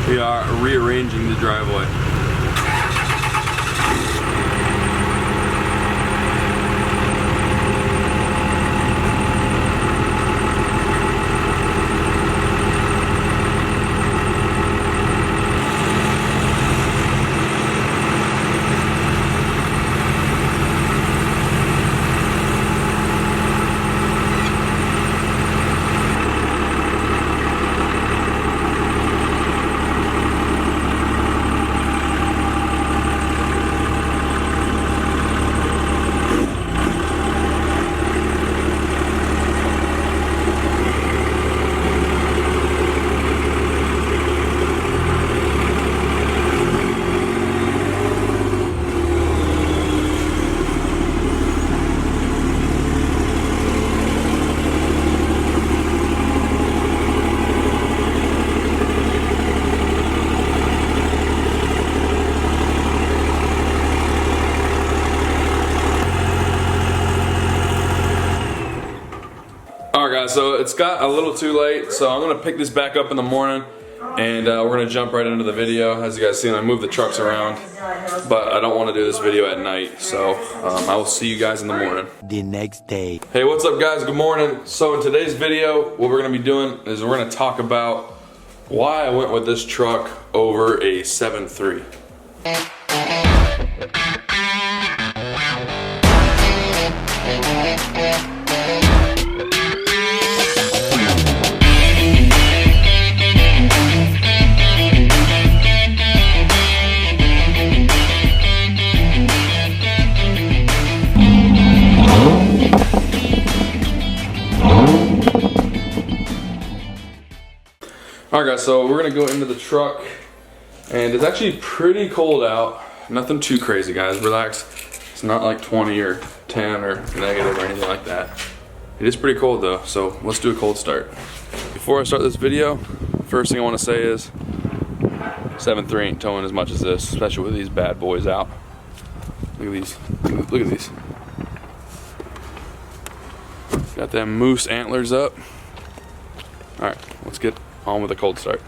We are rearranging the driveway. Alright guys, so it's got a little too late, so I'm going to pick this back up in the morning and we're going to jump right into the video. As you guys see, I moved the trucks around, but I don't want to do this video at night, so I will see you guys in the morning. The next day. Hey, what's up guys? Good morning. So in today's video, what we're going to be doing is we're going to talk about why I went with this truck over a 7.3. Alright guys, so we're gonna go into the truck and it's actually pretty cold out. Nothing too crazy guys, relax. It's not like 20 or 10 or negative or anything like that. It is pretty cold though, so let's do a cold start. Before I start this video, first thing I want to say is 7.3 ain't towing as much as this, especially with these bad boys out. Look at these, look at these. Got them moose antlers up. Alright, let's get on with a cold start.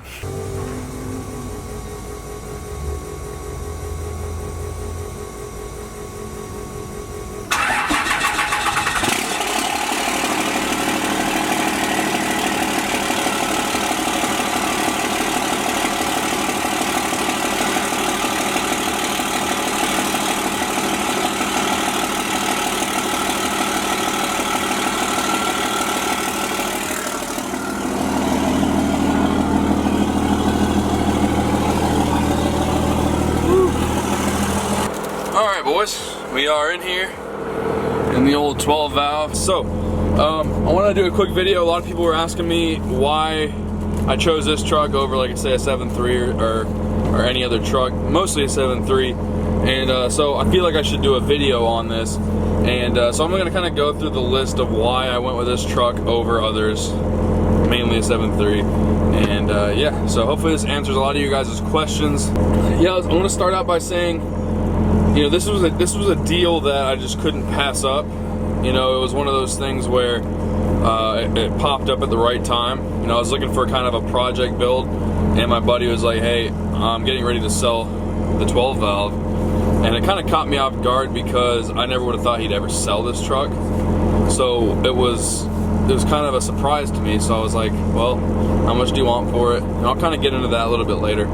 Alright boys, we are in here in the old 12 valve. So, I want to do a quick video. A lot of people were asking me why I chose this truck over, like I say, a 7.3 or any other truck, mostly a 7.3. And so I feel like I should do a video on this. And so I'm going to kind of go through the list of why I went with this truck over others, mainly a 7.3. And yeah, so hopefully this answers a lot of you guys' questions. Yeah, I want to start out by saying, you know, this was a deal that I just couldn't pass up. You know, it was one of those things where it popped up at the right time. You know, I was looking for kind of a project build, and my buddy was like, "Hey, I'm getting ready to sell the 12 valve," and it kind of caught me off guard because I never would have thought he'd ever sell this truck. So it was kind of a surprise to me. So I was like, "Well, how much do you want for it?" And I'll kind of get into that a little bit later.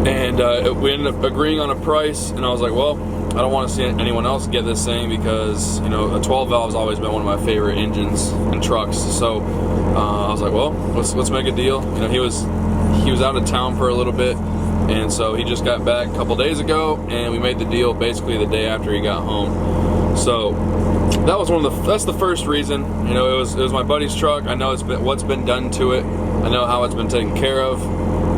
And we ended up agreeing on a price, and I was like, well, I don't want to see anyone else get this thing because, you know, a 12 valve has always been one of my favorite engines in trucks. So I was like, well, let's make a deal. You know, he was out of town for a little bit, and so he just got back a couple days ago, and we made the deal basically the day after he got home. So that was that's the first reason. You know, it was my buddy's truck. I know what's been done to it. I know how it's been taken care of.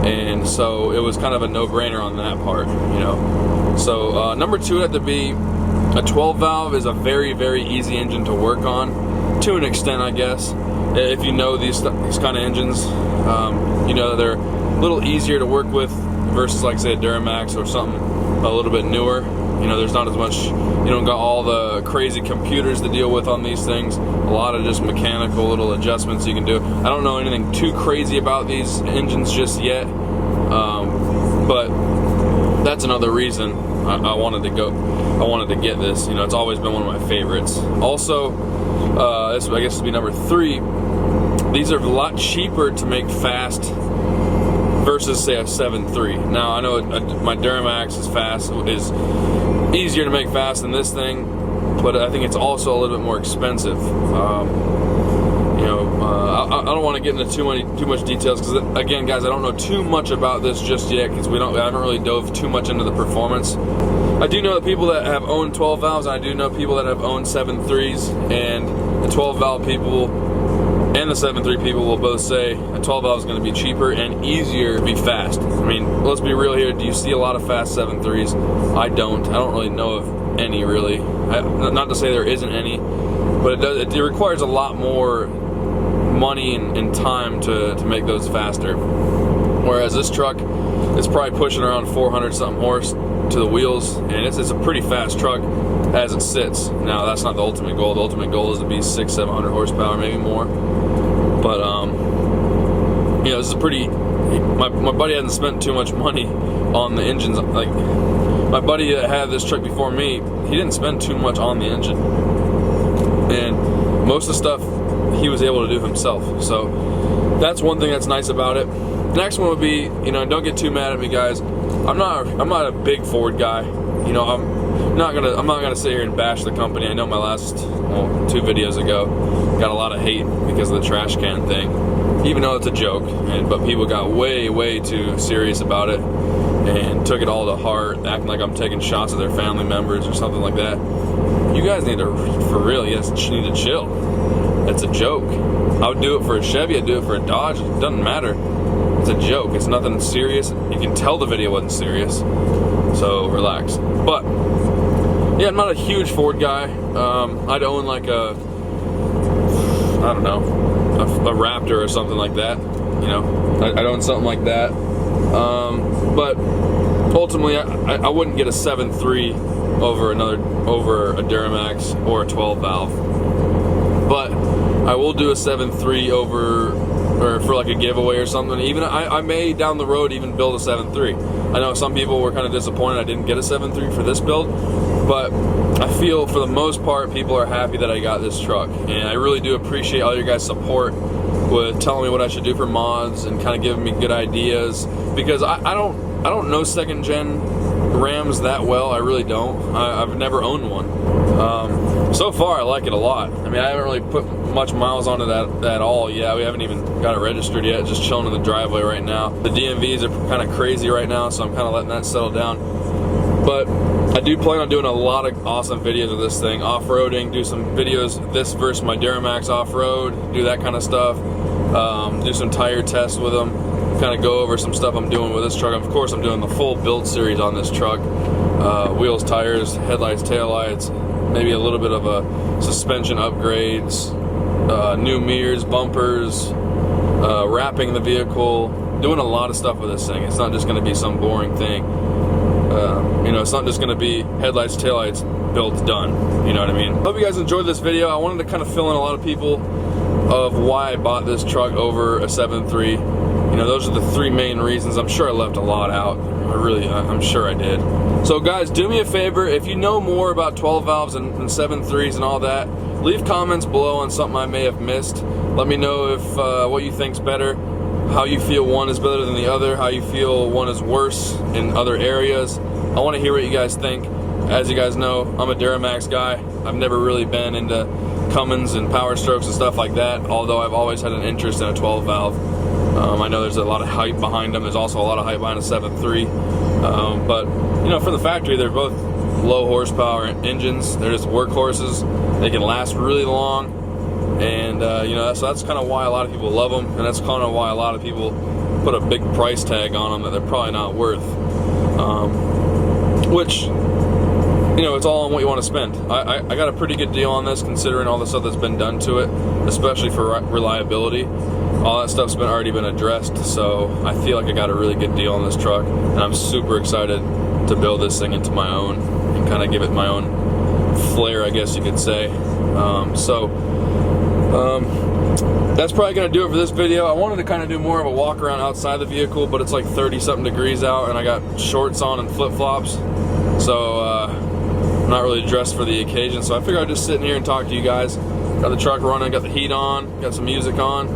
And so it was kind of a no-brainer on that part, you know. So number two had to be a 12 valve is a very, very easy engine to work on, to an extent, I guess. If you know these kind of engines, you know, they're a little easier to work with versus, like, say, a Duramax or something a little bit newer. You know, there's not as much, you don't got all the crazy computers to deal with on these things. A lot of just mechanical little adjustments you can do. I don't know anything too crazy about these engines just yet. But that's another reason I wanted to get this. You know, it's always been one of my favorites. Also, this I guess would be number 3. These are a lot cheaper to make fast versus say a 7.3. Now I know my Duramax is easier to make fast than this thing, but I think it's also a little bit more expensive. You know, I don't want to get into too much details because again, guys, I don't know too much about this just yet because I haven't really dove too much into the performance. I do know that people that have owned 12 valves, and I do know people that have owned 7.3s, and the 12 valve people and the 7.3 people will both say a 12 valve is going to be cheaper and easier to be fast. I mean, let's be real here. Do you see a lot of fast 7.3s? I don't really know of any, really. Not to say there isn't any, but it requires a lot more money and time to make those faster. Whereas this truck is probably pushing around 400 something horse to the wheels, and it's a pretty fast truck as it sits. Now that's not the ultimate goal. The ultimate goal is to be 600-700 horsepower, maybe more. But you know, this is pretty. My buddy hasn't spent too much money on the engines. Like my buddy that had this truck before me, he didn't spend too much on the engine, and most of the stuff he was able to do himself. So that's one thing that's nice about it. Next one would be, you know, don't get too mad at me, guys. I'm not a big Ford guy. You know, I'm not gonna sit here and bash the company. I know my last 2 videos ago got a lot of hate because of the trash can thing, even though it's a joke. But people got way too serious about it and took it all to heart, acting like I'm taking shots at their family members or something like that. You guys need to, for real, you guys need to chill. It's a joke. I would do it for a Chevy. I'd do it for a Dodge. It doesn't matter. It's a joke. It's nothing serious. You can tell the video wasn't serious. So relax. But yeah, I'm not a huge Ford guy. I'd own like a Raptor or something like that. You know, I'd own something like that. But ultimately, I wouldn't get a 7.3 over a Duramax or a 12 valve. But I will do a 7.3 for like a giveaway or something. Even I may down the road even build a 7.3. I know some people were kind of disappointed I didn't get a 7.3 for this build, but I feel for the most part people are happy that I got this truck, and I really do appreciate all your guys' support with telling me what I should do for mods and kind of giving me good ideas, because I don't know second gen Rams that well. I really don't. I've never owned one. So far I like it a lot. I mean, I haven't really put much miles on it at all yet. We haven't even got it registered yet, just chilling in the driveway right now. The DMVs are kind of crazy right now, so I'm kind of letting that settle down. But I do plan on doing a lot of awesome videos of this thing, off-roading, do some videos, this versus my Duramax off-road, do that kind of stuff, do some tire tests with them, kind of go over some stuff I'm doing with this truck. Of course, I'm doing the full build series on this truck, wheels, tires, headlights, taillights, maybe a little bit of a suspension upgrades, new mirrors, bumpers, wrapping the vehicle, doing a lot of stuff with this thing. It's not just going to be some boring thing. You know, it's not just going to be headlights, taillights, built, done. You know what I mean? Hope you guys enjoyed this video. I wanted to kind of fill in a lot of people of why I bought this truck over a 7.3. You know, those are the 3 main reasons. I'm sure I left a lot out. I'm sure I did. So guys, do me a favor. If you know more about 12 valves and 7.3s and all that, leave comments below on something I may have missed. Let me know if what you think's better, how you feel one is better than the other, how you feel one is worse in other areas. I want to hear what you guys think. As you guys know, I'm a Duramax guy. I've never really been into Cummins and POWERSTROKEs and stuff like that, although I've always had an interest in a 12 valve. I know there's a lot of hype behind them. There's also a lot of hype behind a 7.3. But, you know, from the factory, they're both low horsepower engines. They're just workhorses. They can last really long. And, you know, so that's kind of why a lot of people love them. And that's kind of why a lot of people put a big price tag on them that they're probably not worth. Which, you know, it's all on what you want to spend. I got a pretty good deal on this considering all the stuff that's been done to it, especially for reliability. All that stuff's already been addressed, so I feel like I got a really good deal on this truck, and I'm super excited to build this thing into my own and kind of give it my own flair, I guess you could say. that's probably gonna do it for this video. I wanted to kind of do more of a walk around outside the vehicle, but it's like 30-something degrees out, and I got shorts on and flip-flops, so I'm not really dressed for the occasion. So I figured I'd just sit in here and talk to you guys. Got the truck running, got the heat on, got some music on.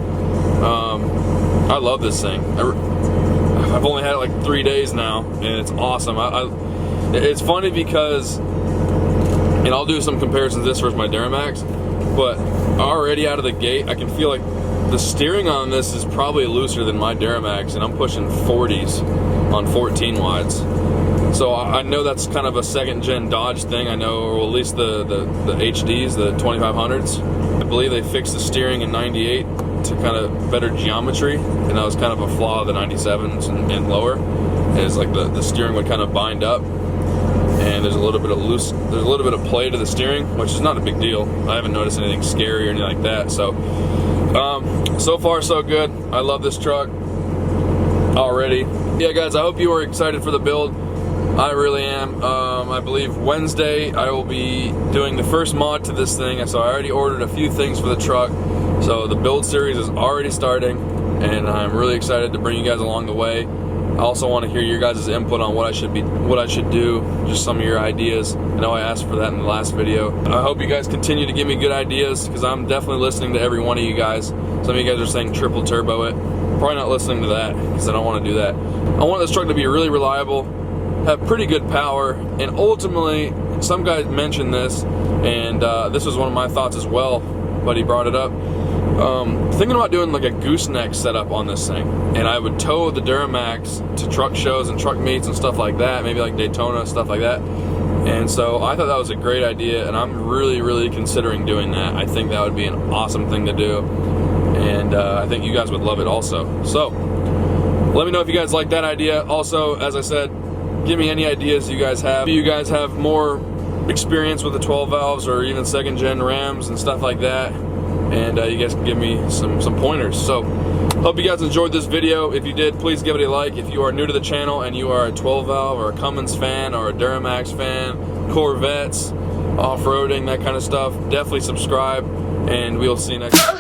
I love this thing. I've only had it like 3 days now, and it's awesome. It's funny because, and I'll do some comparisons this versus my Duramax, but already out of the gate, I can feel like the steering on this is probably looser than my Duramax, and I'm pushing 40s on 14 wides. So I know that's kind of a second-gen Dodge thing. I know, or at least the HDs, the 2500s. I believe they fixed the steering in '98 to kind of better geometry, and that was kind of a flaw of the 97s and lower. Is like the steering would kind of bind up, and there's a little bit of play to the steering, which is not a big deal. I haven't noticed anything scary or anything like that. So so far so good. I love this truck already. Yeah, guys, I hope you are excited for the build. I really am. I believe Wednesday I will be doing the first mod to this thing, so I already ordered a few things for the truck. So the build series is already starting, and I'm really excited to bring you guys along the way. I also want to hear your guys' input on what I should do, just some of your ideas. I know I asked for that in the last video. I hope you guys continue to give me good ideas, because I'm definitely listening to every one of you guys. Some of you guys are saying triple turbo it. Probably not listening to that, because I don't want to do that. I want this truck to be really reliable, have pretty good power, and ultimately, some guys mentioned this, and this was one of my thoughts as well, but he brought it up. Thinking about doing like a gooseneck setup on this thing, and I would tow the Duramax to truck shows and truck meets and stuff like that, maybe like Daytona, stuff like that. And so I thought that was a great idea, and I'm really considering doing that. I think that would be an awesome thing to do, and I think you guys would love it also. So let me know if you guys like that idea. Also, as I said, give me any ideas you guys have. If you guys have more experience with the 12 valves or even second gen Rams and stuff like that, and you guys can give me some pointers. So hope you guys enjoyed this video. If you did, please give it a like. If you are new to the channel and you are a 12 valve or a Cummins fan or a Duramax fan, Corvettes, off-roading, that kind of stuff, definitely subscribe, and we'll see you next time.